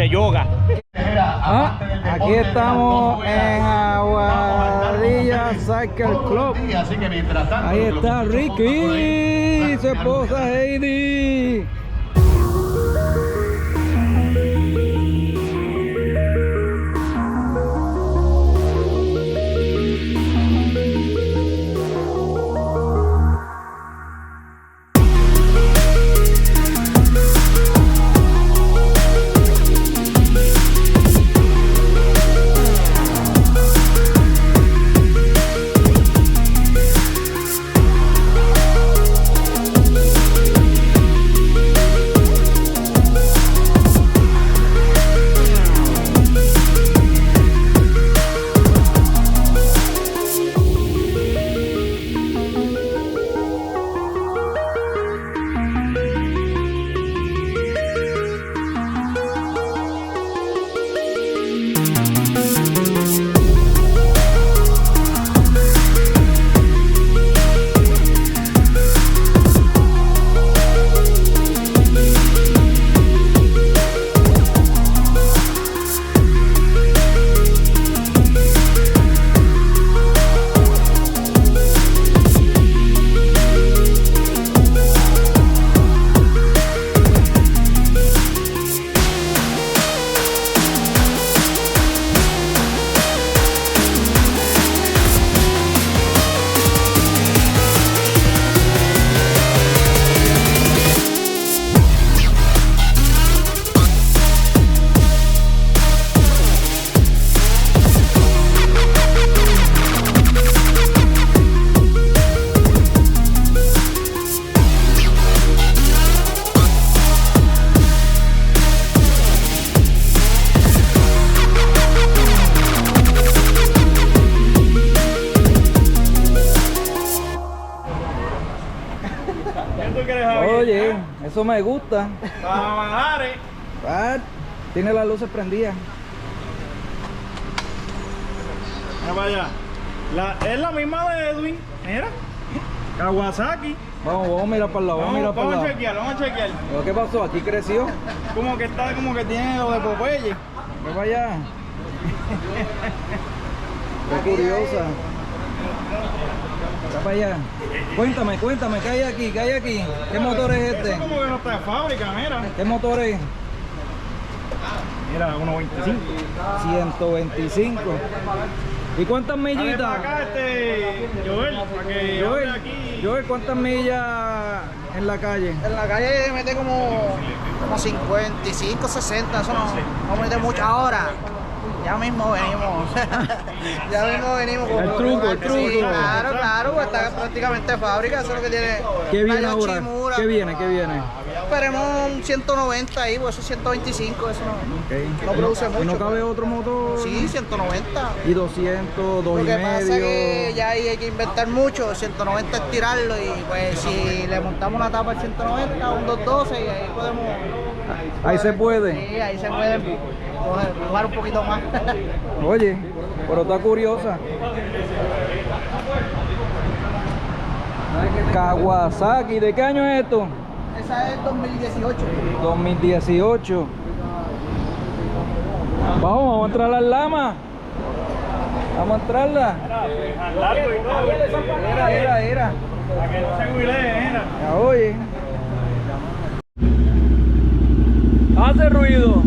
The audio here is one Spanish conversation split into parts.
hace yoga. Aquí estamos en Aguadilla Cycle Club. Ahí está Ricky, su esposa Heidi. Oye, eso me gusta. LAMA LARES. Tiene las luces prendidas. Mira para allá. Es la misma de Edwin. Mira. Kawasaki. Vamos a mirar para el lado. Vamos a chequear. ¿Pero qué pasó? Aquí creció. Como que tiene lo de Popeye. Ve para allá. Qué curiosa. Ve para allá. Cuéntame, ¿qué hay aquí? ¿Qué motor es este? Eso como que no está de fábrica, mira. ¿Qué motor es? Mira, 125. 125. ¿Y cuántas millitas? Dale para acá, Joel, para que hable aquí. Joel, ¿cuántas millas en la calle? En la calle mete como 55, 60, eso no mete mucho. Ahora, ya mismo venimos. El truco. Sí, claro, pues está prácticamente de fábrica, eso es lo que tiene. ¿Qué viene ahora? ¿Qué viene? Esperemos un 190 ahí, pues eso es 125, eso no produce mucho. ¿Y no cabe otro motor? Sí, 190. ¿Y 200, 2,5? Lo que pasa es que ya ahí hay que inventar mucho, 190 es tirarlo y pues si le montamos una tapa al 190, un 212 y ahí podemos... Ahí se puede. Sí, ahí se puede jugar un poquito más. Oye, pero está curiosa. Kawasaki, ¿de qué año es esto? Esa es 2018. 2018. Vamos a entrar al Lama. Vamos a entrarla. Era. Para que no se huilee, mira. Ya oye. Hace ruido.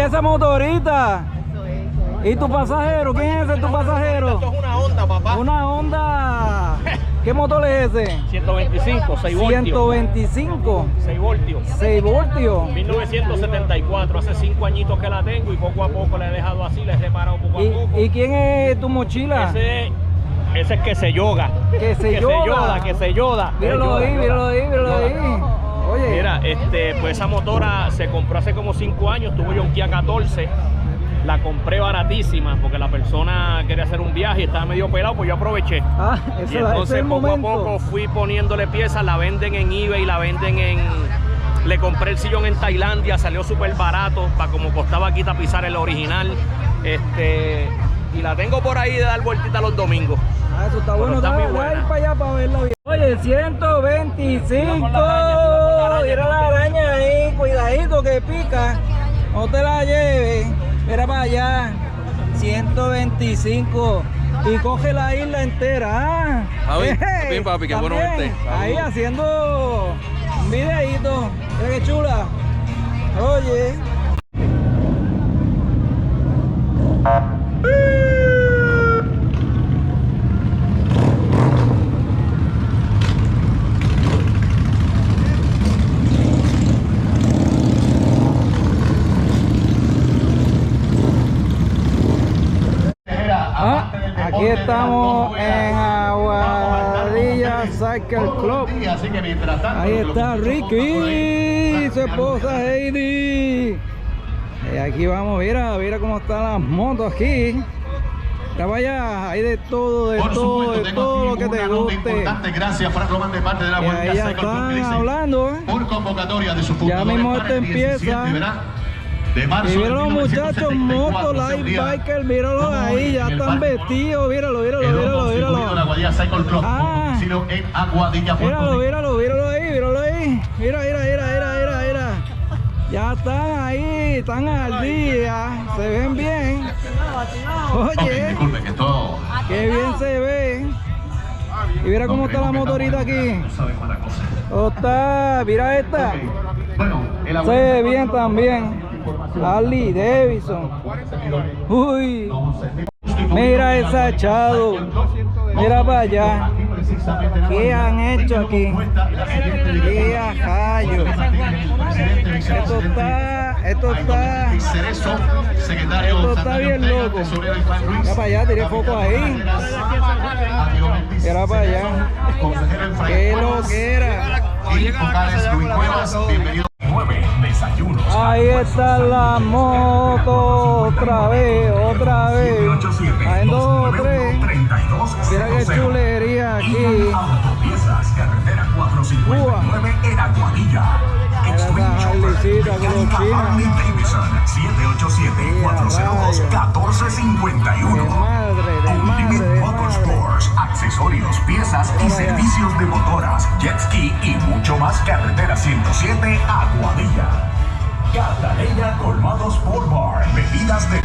esa motorita? ¿Y tu pasajero? ¿Quién es ese tu pasajero? Esto es una Honda, papá. Una Honda. ¿Qué motor es ese? 125, 6 voltios. 125. 6 voltios. 6 voltios. 1974, hace 5 añitos que la tengo y poco a poco la he dejado así, la he reparado poco a poco. ¿Y quién es tu mochila? Ese es que se yoga. Que se yoga. Que se yoda. Míralo ahí, míralo ahí, míralo ahí. Oye. Mira, pues esa motora se compró hace como 5 años, tuvo yo un Kia 14. La compré baratísima porque la persona quería hacer un viaje y estaba medio pelado, pues yo aproveché. Y entonces poco a poco fui poniéndole piezas, la venden en eBay, la venden en... Le compré el sillón en Tailandia, salió súper barato, para como costaba aquí tapizar el original. Y la tengo por ahí de dar vueltita los domingos. Eso está bueno, está muy dale buena. para allá para verla bien. Oye, 125. Mira la araña ahí, cuidadito que pica. No te la lleves. Mira para allá. 125. Y coge la isla entera. Bien, papi, qué bueno verte. Ahí haciendo un videíto. Mira qué chula. Oye. Aquí estamos en Aguadilla Cycle Club. Ahí está Ricky, su esposa Heidi. Y aquí vamos, mira cómo están las motos aquí. Ya vaya, hay de todo, de todo lo que te guste. Gracias, Frank Román, de parte de la Vuelta ya Cycle Club, que están dice, hablando. por convocatoria de su Ya fundador mismo para esto el 17, empieza. ¿verdad? De marzo Y mira los de muchachos 1974, MOTOLIFE Biker, míralos ahí, ya están vestidos, míralo. la Aguadilla Cycle Club, conducido en Aguadilla, Puerto Rico. Míralo ahí. Mira. Ya están ahí, están al día, se ven bien. Oye, Disculpe, que esto... qué bien se ve. Y mira cómo está la motorita aquí. Está, mira esta. Bueno, Se ve bien también. Harley Davidson. Uy. Mira esa echado. Mira para allá. ¿Qué han hecho aquí? ¿Qué ajallo? Esto está bien loco. Mira para allá, tiré foco ahí. Mira para allá. Qué loquera. Ahí está la moto otra vez. Hay 2 o 3. Mira qué chulería aquí. Autopiezas, carretera 459 en Aguadilla. Esa Harleycita colochina. 787-402-1451. Madre. Motorsports, accesorios, piezas y servicios de motoras, jet ski y mucho más. Carretera 107 Aguadilla. Cartagena Colmado Sport Bar. Bebidas de...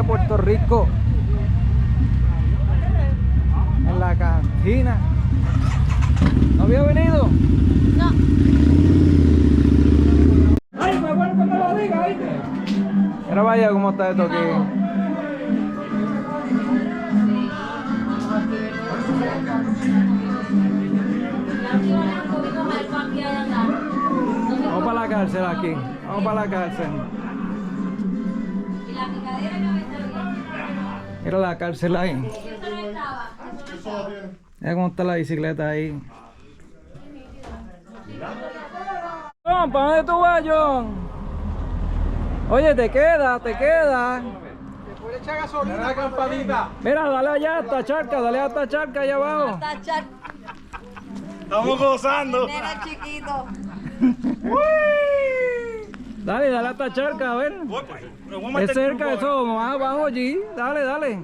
Puerto Rico. En la cantina. ¿No había venido? No. Ay, me vuelvo que me lo diga, ¿viste? Mira, vaya cómo está esto aquí. Vamos para la cárcel aquí. Vamos para la cárcel. Y la picadera que me está bien. Mira la cárcel ahí. Eso no estaba. Mira cómo está la bicicleta ahí. John, ¿para dónde tú vas, John? Oye, te queda. Después le echa gasolina. La campanita. Mira, dale allá hasta charca, dale hasta charca allá abajo. Estamos gozando. Nena chiquito. Dale hasta charca, a ver. Es cerca eso, más abajo allí. Dale. Dale.